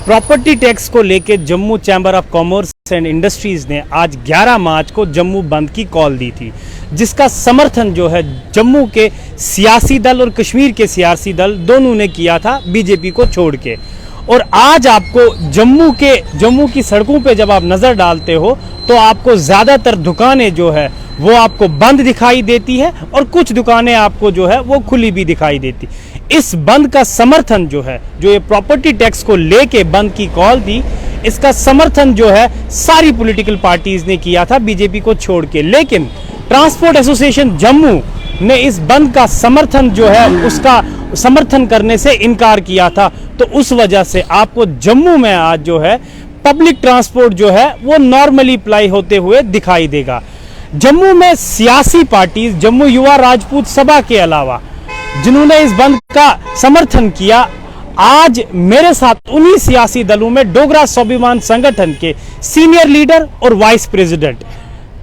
Property tax को लेकर Jammu chamber of commerce and industries ने आज 11 मार्च को जम्मू बंद की कॉल दी थी, जिसका समर्थन जो है जम्मू के सियासी दल और कश्मीर के सियासी दल दोनों ने किया था बीजेपी को छोड़ के। और आज आपको जम्मू की सड़कों पे जब आप नज़र डालते हो तो आपको ज़्यादातर दुकानें जो है वो आपको बंद दिखाई देती है और कुछ दुकानें आपको जो है वो खुली भी दिखाई देती। इस बंद का समर्थन जो है, जो ये प्रॉपर्टी टैक्स को लेके बंद की कॉल दी, इसका समर्थन जो है सारी पॉलिटिकल पार्टीज ने किया था बीजेपी को छोड़ के। लेकिन ट्रांसपोर्ट एसोसिएशन जम्मू ने इस बंद का समर्थन जो है उसका समर्थन करने से इनकार किया था। तो उस वजह से आपको जम्मू में आज जो है पब्लिक ट्रांसपोर्ट जो है वो नॉर्मली अप्लाई होते हुए दिखाई देगा। जम्मू में सियासी पार्टी जम्मू युवा राजपूत सभा के अलावा जिन्होंने इस बंद का समर्थन किया, आज मेरे साथ उन्हीं सियासी दलों में डोगरा स्वाभिमान संगठन के सीनियर लीडर और vice president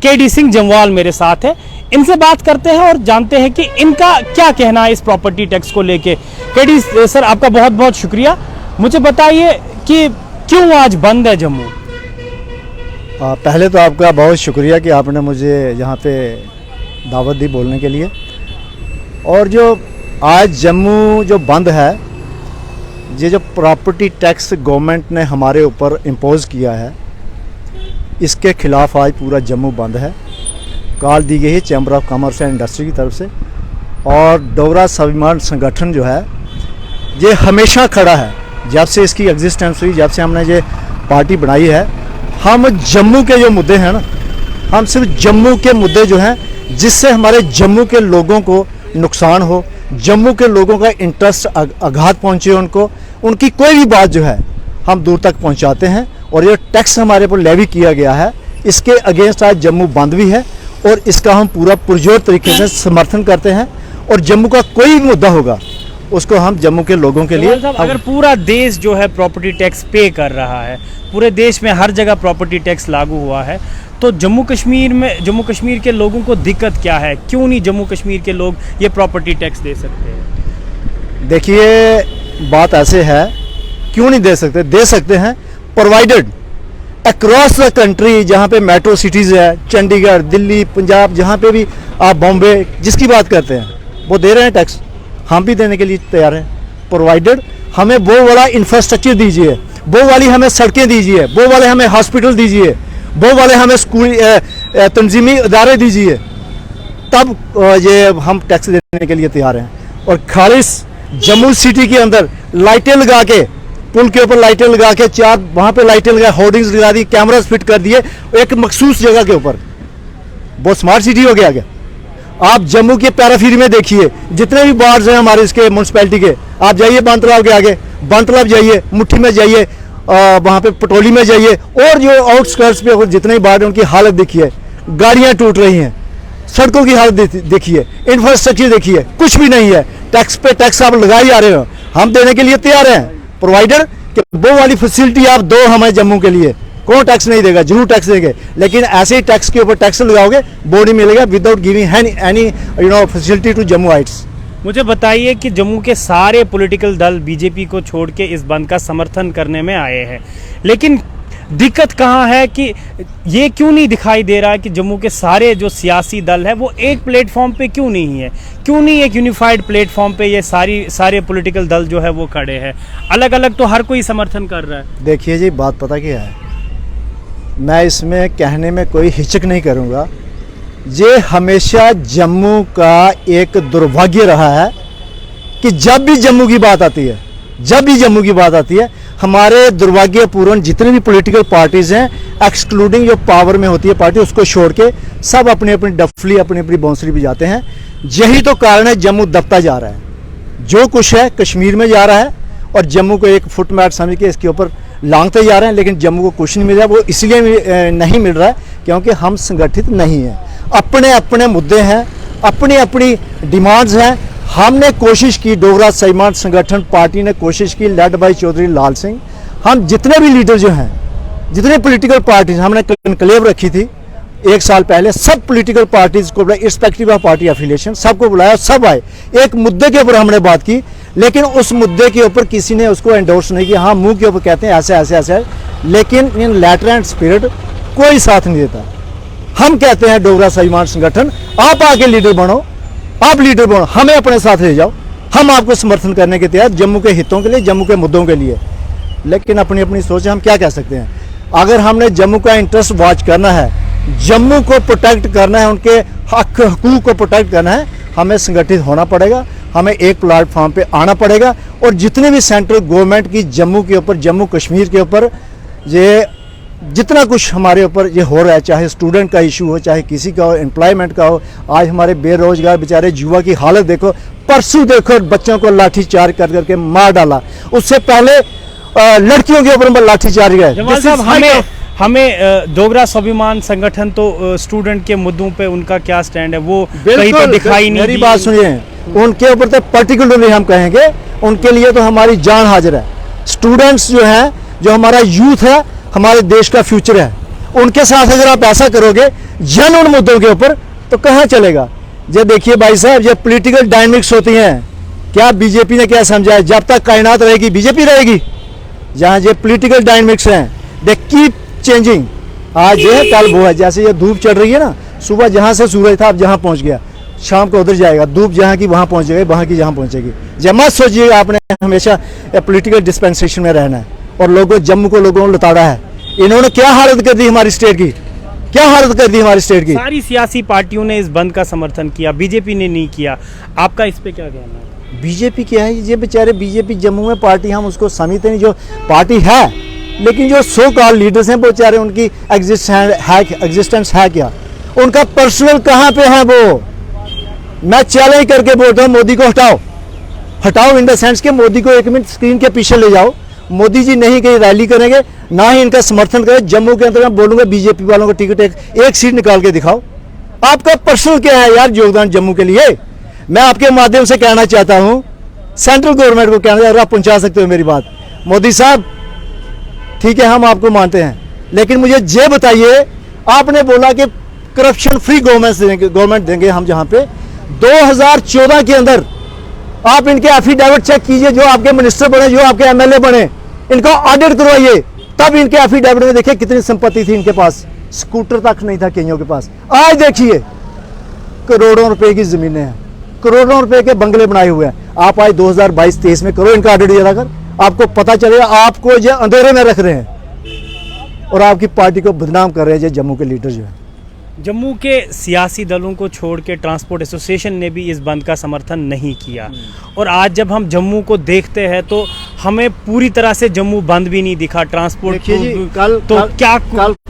KD Singh Jamwal मेरे साथ है। इनसे बात करते हैं और जानते हैं कि इनका क्या कहना है इस प्रॉपर्टी टैक्स को लेके। केडी सर, आपका बहुत बहुत शुक्रिया। मुझे बताइए कि क्यों आज बंद है जम्मू? पहले तो आपका बहुत शुक्रिया कि आपने मुझे यहाँ पे दावत दी बोलने के लिए। और जो आज जम्मू जो बंद है, ये जो प्रॉपर्टी टैक्स गवर्नमेंट ने हमारे ऊपर इम्पोज़ किया है, इसके खिलाफ आज पूरा जम्मू बंद है। कॉल दी गई है chamber of commerce and industry की तरफ से। और डोगरा स्वाभिमान संगठन जो है ये हमेशा खड़ा है, जब से इसकी एग्जिस्टेंस हुई, जब से हमने ये पार्टी बनाई है। हम जम्मू के जो मुद्दे हैं ना, हम सिर्फ जम्मू के मुद्दे जो हैं जिससे हमारे जम्मू के लोगों को नुकसान हो, जम्मू के लोगों का इंटरेस्ट आघात पहुंचे, उनकी कोई भी बात जो है हम दूर तक पहुंचाते हैं। और ये टैक्स हमारे पर लेवी किया गया है, इसके अगेंस्ट आज जम्मू बंद भी है और इसका हम पूरा पुरजोर तरीके से समर्थन करते हैं। और जम्मू का कोई भी मुद्दा होगा उसको हम जम्मू के लोगों के लिए, अगर पूरा देश जो है प्रॉपर्टी टैक्स पे कर रहा है, पूरे देश में हर जगह प्रॉपर्टी टैक्स लागू हुआ है, तो जम्मू कश्मीर के लोगों को दिक्कत क्या है? क्यों नहीं जम्मू कश्मीर के लोग ये प्रॉपर्टी टैक्स दे सकते हैं? देखिए, बात ऐसे है, क्यों नहीं दे सकते? दे सकते हैं, प्रोवाइडेड अक्रॉस द कंट्री, जहाँ पे मेट्रो सिटीज़ है, चंडीगढ़, दिल्ली, पंजाब, जहाँ पे भी आप, बॉम्बे, जिसकी बात करते हैं वो दे रहे हैं टैक्स। हम भी देने के लिए तैयार हैं, प्रोवाइडेड हमें वो वाला इंफ्रास्ट्रक्चर दीजिए, वो वाली हमें सड़कें दीजिए, वो वाले हमें हॉस्पिटल दीजिए, वो वाले हमें स्कूल तंजीमी इदारे दीजिए, तब ये हम टैक्स देने के लिए तैयार हैं। और खालिस जम्मू सिटी के अंदर लाइटें लगा के, पुल के ऊपर लाइटें लगा के, 4 वहाँ पे लाइटें लगा, होर्डिंग्स लगा दी, कैमरास फिट कर दिए एक मखसूस जगह के ऊपर, बहुत स्मार्ट सिटी हो गया। आप जम्मू के पैराफीरी में देखिए, जितने भी वार्ड्स हैं हमारे इसके म्यूनसिपैलिटी के, आप जाइए बन तालाब के आगे, बन तालाब जाइए, मुट्ठी में जाइए, वहाँ पे पटोली में जाइए, और जो आउटस्कर्ट्स पे जितने भी वार्ड हैं उनकी हालत देखिए, गाड़ियाँ टूट रही हैं, सड़कों की हालत देखिए, इंफ्रास्ट्रक्चर देखिए, कुछ भी नहीं है। टैक्स पे टैक्स आप लगाए जा रहे हो, हम देने के लिए तैयार हैं, प्रोवाइडर कि वो वाली फैसिलिटी आप दो हमें जम्मू के लिए। कौन टैक्स नहीं देगा? जरूर टैक्स देंगे, लेकिन ऐसे ही टैक्स के ऊपर टैक्स लगाओगे वो नहीं मिलेगा without giving any facility to Jammuites. मुझे बताइए कि जम्मू के सारे पॉलिटिकल दल बीजेपी को छोड़ के इस बंद का समर्थन करने में आए हैं, लेकिन दिक्कत कहाँ है कि ये क्यों नहीं दिखाई दे रहा है कि जम्मू के सारे जो सियासी दल है वो एक प्लेटफॉर्म पे क्यों नहीं है? क्यों नहीं एक यूनिफाइड प्लेटफॉर्म पे ये सारे पॉलिटिकल दल जो है वो खड़े हैं? अलग अलग तो हर कोई समर्थन कर रहा है। देखिए जी, बात पता क्या है, मैं इसमें कहने में कोई हिचक नहीं करूँगा। ये हमेशा जम्मू का एक दुर्भाग्य रहा है कि जब भी जम्मू की बात आती है, हमारे दुर्भाग्यपूर्ण जितने भी पॉलिटिकल पार्टीज़ हैं, एक्सक्लूडिंग जो पावर में होती है पार्टी, उसको छोड़ के सब अपनी अपनी डफली, अपनी अपनी बांसुरी बजाते हैं। यही तो कारण है जम्मू दबता जा रहा है। जो कुछ है कश्मीर में जा रहा है और जम्मू को एक फुट मैट समझ के इसके ऊपर लांघते जा रहे हैं, लेकिन जम्मू को कुछ नहीं मिल रहा। वो इसलिए नहीं मिल रहा है क्योंकि हम संगठित नहीं हैं, अपने अपने मुद्दे हैं, अपनी अपनी डिमांड्स हैं। हमने कोशिश की, डोगरा स्वाभिमान संगठन पार्टी ने कोशिश की, लेड बाई चौधरी लाल सिंह, हम जितने भी लीडर जो हैं, जितने पॉलिटिकल पार्टीज, हमने कनक्लेव रखी थी 1 साल पहले, सब पॉलिटिकल पार्टीज को बुलाया, इर्रेस्पेक्टिव ऑफ पार्टी एफिलिएशन, सबको बुलाया, सब आए, एक मुद्दे के ऊपर हमने बात की। लेकिन उस मुद्दे के ऊपर किसी ने उसको एंडोर्स नहीं किया। हाँ, मुंह के ऊपर कहते हैं ऐसे ऐसे ऐसे, लेकिन इन लेटर एंड स्पिरिट कोई साथ नहीं देता। हम कहते हैं डोगरा स्वाभिमान संगठन, आप आगे लीडर बनो, आप लीडर बनो, हमें अपने साथ ले जाओ, हम आपको समर्थन करने के तैयार, जम्मू के हितों के लिए, जम्मू के मुद्दों के लिए। लेकिन अपनी अपनी सोच है, हम क्या कह सकते हैं। अगर हमने जम्मू का इंटरेस्ट वॉच करना है, जम्मू को प्रोटेक्ट करना है, उनके हक हकूक को प्रोटेक्ट करना है, हमें संगठित होना पड़ेगा, हमें एक प्लेटफॉर्म पे आना पड़ेगा। और जितने भी सेंट्रल गवर्नमेंट की जम्मू के ऊपर, जम्मू कश्मीर के ऊपर ये जितना कुछ हमारे ऊपर ये हो रहा है, चाहे स्टूडेंट का इशू हो, चाहे किसी का हो, एम्प्लॉयमेंट का हो, आज हमारे बेरोजगार बेचारे युवा की हालत देखो, परसों देखो बच्चों को लाठीचार्ज कर करके मार डाला, उससे पहले लड़कियों के ऊपर लाठीचार्ज गए। जमाल साहब, हमें डोगरा स्वाभिमान संगठन तो स्टूडेंट के मुद्दों पे उनका क्या स्टैंड है वो कहीं पर दिखाई नहीं। मेरी बात सुनिए, उनके ऊपर तो पर्टिकुलरली हम कहेंगे, उनके लिए तो हमारी जान हाजिर है। स्टूडेंट्स जो हैं, जो हमारा यूथ है, हमारे देश का फ्यूचर है, उनके साथ अगर आप ऐसा करोगे जन उन मुद्दों के ऊपर, तो कहाँ चलेगा। ये देखिए भाई साहब, ये पॉलिटिकल डायनामिक्स होती हैं। क्या बीजेपी ने क्या समझा है, जब तक कायनात रहेगी बीजेपी रहेगी। जहाँ ये पॉलिटिकल डायनामिक्स हैं, दे कीप चेंजिंग, आज ये कल वो है। जैसे ये धूप चढ़ रही है ना, सुबह जहाँ से सूरज था अब जहाँ पहुँच गया, शाम को उधर जाएगा, धूप जहाँ की वहाँ पहुँच जाएगी, वहाँ की जहाँ पहुँचेगी। जब मत सोचिएगा आपने हमेशा पॉलिटिकल डिस्पेंसेशन में रहना है और लोगों जम्मू को लोगों ने लताड़ा है। इन्होंने क्या हालत कर दी हमारी स्टेट की, क्या हालत कर दी हमारी स्टेट की। सारी सियासी पार्टियों ने इस बंद का समर्थन किया, बीजेपी ने नहीं किया। आपका इस पे क्या कहना है? बीजेपी क्या है, ये बेचारे बीजेपी जम्मू में पार्टी, हम उसको समझते नहीं, जो पार्टी है, लेकिन जो सो कॉल्ड लीडर्स हैं बेचारे, उनकी एग्जिस्टेंस है क्या, उनका पर्सनल कहाँ पे है वो। मैं चैलेंज करके बोलता हूँ, मोदी को हटाओ, हटाओ इन द सेंस के मोदी को एक मिनट स्क्रीन के पीछे ले जाओ। मोदी जी नहीं कहीं रैली करेंगे, ना ही इनका समर्थन करें। जम्मू के अंदर मैं बोलूंगा बीजेपी वालों को टिकट एक सीट निकाल के दिखाओ। आपका पर्सनल क्या है यार योगदान जम्मू के लिए। मैं आपके माध्यम से कहना चाहता हूं, सेंट्रल गवर्नमेंट को कहना चाहता हूं, आप पहुंचा सकते हो मेरी बात। मोदी साहब ठीक है, हम आपको मानते हैं, लेकिन मुझे ये बताइए, आपने बोला कि करप्शन फ्री गवर्नमेंट देंगे हम, जहां पे 2014 के अंदर आप इनके एफिडेविट चेक कीजिए, जो आपके मिनिस्टर बने, जो आपके एमएलए बने, इनका ऑडिट करवाइए, तब इनके एफिडेविट में देखिए कितनी संपत्ति थी इनके पास, स्कूटर तक नहीं था कईयों के पास। आज देखिए करोड़ों रुपए की जमीनें हैं, करोड़ों रुपए के बंगले बनाए हुए हैं। आप आज 2022-23 में करो इनका ऑडिट जरा कर, आपको पता चलेगा। आपको ये अंधेरे में रख रहे हैं और आपकी पार्टी को बदनाम कर रहे हैं ये जम्मू के लीडर जो है। जम्मू के सियासी दलों को छोड़ के ट्रांसपोर्ट एसोसिएशन ने भी इस बंद का समर्थन नहीं किया। और आज जब हम जम्मू को देखते हैं तो हमें पूरी तरह से जम्मू बंद भी नहीं दिखा। ट्रांसपोर्ट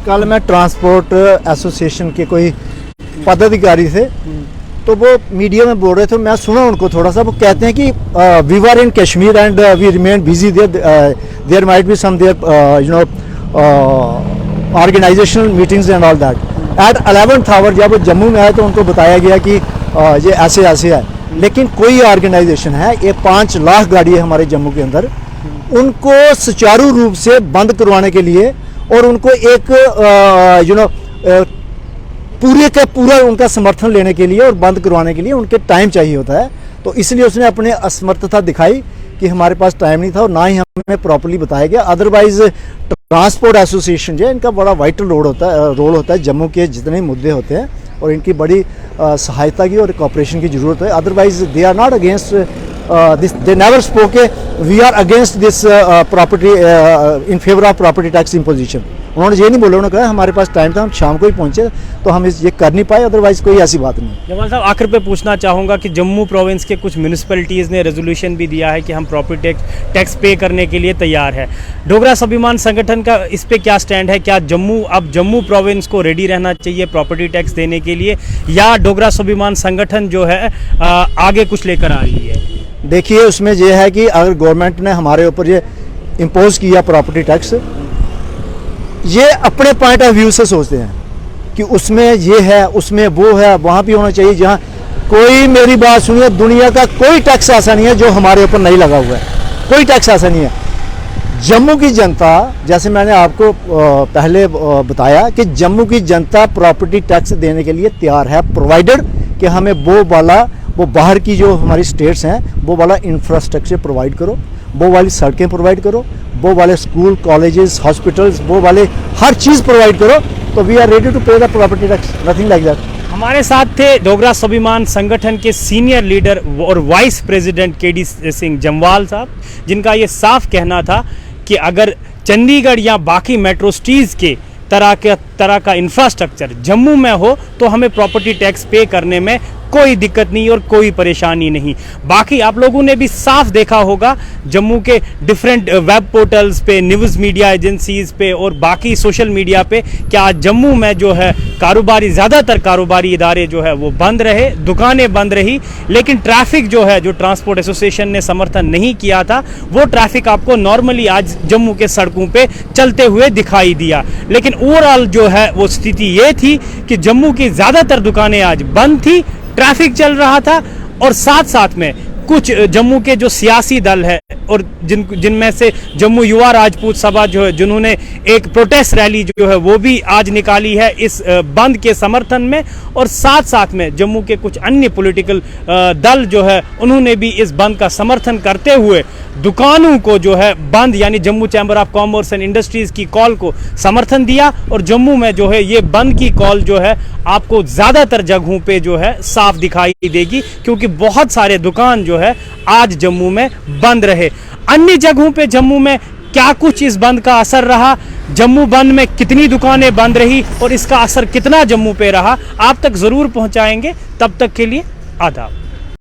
कल मैं ट्रांसपोर्ट एसोसिएशन के कोई पदाधिकारी थे, तो वो मीडिया में बोल रहे थे, मैं सुना उनको थोड़ा सा। वो कहते हैं कि we were in Kashmir and we remain busy there might be some there you know organizational meetings and all that. At 11th hour जब वो जम्मू में आए तो उनको बताया गया कि ये ऐसे ऐसे है, लेकिन कोई ऑर्गेनाइजेशन है, ये 5 लाख गाड़ी है हमारे जम्मू के अंदर, उनको सुचारू रूप से बंद करवाने के लिए और उनको एक यू नो पूरे का पूरा उनका समर्थन लेने के लिए और बंद करवाने के लिए उनके टाइम चाहिए होता है। तो इसलिए उसने अपने असमर्थता दिखाई कि हमारे पास टाइम नहीं था और ना ही हमें प्रॉपर्ली बताया गया। अदरवाइज ट्रांसपोर्ट एसोसिएशन जो है, इनका बड़ा वाइटल रोल होता है जम्मू के जितने मुद्दे होते हैं, और इनकी बड़ी सहायता की और कोऑपरेशन की जरूरत है। Otherwise they are not against this, they never spoke we are against this property in favour of property tax imposition. उन्होंने ये नहीं बोला, उन्होंने कहा हमारे पास टाइम था, हम शाम को ही पहुंचे, तो हम ये कर नहीं पाए, अदरवाइज कोई ऐसी बात नहीं। जमाल साहब, आखिर पे पूछना चाहूँगा कि जम्मू प्रोविंस के कुछ म्यूनिसिपैलिटीज़ ने रेजोल्यूशन भी दिया है कि हम प्रॉपर्टी टैक्स पे करने के लिए तैयार है। डोगरा स्वाभिमान संगठन का इस पे क्या स्टैंड है? क्या जम्मू प्रोविंस को रेडी रहना चाहिए प्रॉपर्टी टैक्स देने के लिए, या डोगरा स्वाभिमान संगठन जो है आगे कुछ लेकर आ रही है? देखिए, उसमें यह है कि अगर गवर्नमेंट ने हमारे ऊपर ये इम्पोज किया प्रॉपर्टी टैक्स, ये अपने पॉइंट ऑफ व्यू से सोचते हैं कि उसमें ये है, उसमें वो है, वहाँ भी होना चाहिए। जहाँ कोई, मेरी बात सुनिए, दुनिया का कोई टैक्स ऐसा नहीं है जो हमारे ऊपर नहीं लगा हुआ है, कोई टैक्स ऐसा नहीं है। जम्मू की जनता, जैसे मैंने आपको पहले बताया कि जम्मू की जनता प्रॉपर्टी टैक्स देने के लिए तैयार है, प्रोवाइडेड कि हमें वो वाला वो बाहर की जो हमारी स्टेट्स हैं वो वाला इंफ्रास्ट्रक्चर प्रोवाइड करो, वो वाली सड़कें प्रोवाइड करो, वो वाले स्कूल कॉलेजेस हॉस्पिटल्स वो वाले हर चीज़ प्रोवाइड करो, तो वी आर रेडी टू पे the property tax, nothing like that. हमारे साथ थे डोगरा स्वाभिमान संगठन के सीनियर लीडर और vice president KD Singh Jamwal साहब, जिनका ये साफ कहना था कि अगर चंडीगढ़ या बाकी मेट्रो सिटीज़ के तरह का इंफ्रास्ट्रक्चर जम्मू में हो तो हमें प्रॉपर्टी टैक्स पे करने में कोई दिक्कत नहीं और कोई परेशानी नहीं। बाकी आप लोगों ने भी साफ देखा होगा जम्मू के डिफरेंट वेब पोर्टल्स पे, न्यूज़ मीडिया एजेंसीज पे और बाकी सोशल मीडिया पे कि आज जम्मू में जो है ज़्यादातर कारोबारी इदारे जो है वो बंद रहे, दुकानें बंद रही, लेकिन ट्रैफिक जो है, जो ट्रांसपोर्ट एसोसिएशन ने समर्थन नहीं किया था, वो ट्रैफिक आपको नॉर्मली आज जम्मू के सड़कों पे चलते हुए दिखाई दिया। लेकिन ओवरऑल जो है वो स्थिति ये थी कि जम्मू की ज़्यादातर दुकानें आज बंद थी, ट्रैफिक चल रहा था और साथ साथ में कुछ जम्मू के जो सियासी दल है और जिनमें से जम्मू युवा राजपूत सभा जो है, जिन्होंने एक प्रोटेस्ट रैली जो है वो भी आज निकाली है इस बंद के समर्थन में, और साथ साथ में जम्मू के कुछ अन्य पॉलिटिकल दल जो है उन्होंने भी इस बंद का समर्थन करते हुए दुकानों को जो है बंद, यानी Jammu chamber of commerce and industries की कॉल को समर्थन दिया। और जम्मू में जो है ये बंद की कॉल जो है आपको ज़्यादातर जगहों पे जो है साफ दिखाई देगी, क्योंकि बहुत सारे दुकान जो है आज जम्मू में बंद रहे। अन्य जगहों पे जम्मू में क्या कुछ इस बंद का असर रहा, जम्मू बंद में कितनी दुकानें बंद रही और इसका असर कितना जम्मू पे रहा, आप तक ज़रूर पहुंचाएंगे। तब तक के लिए आदाब।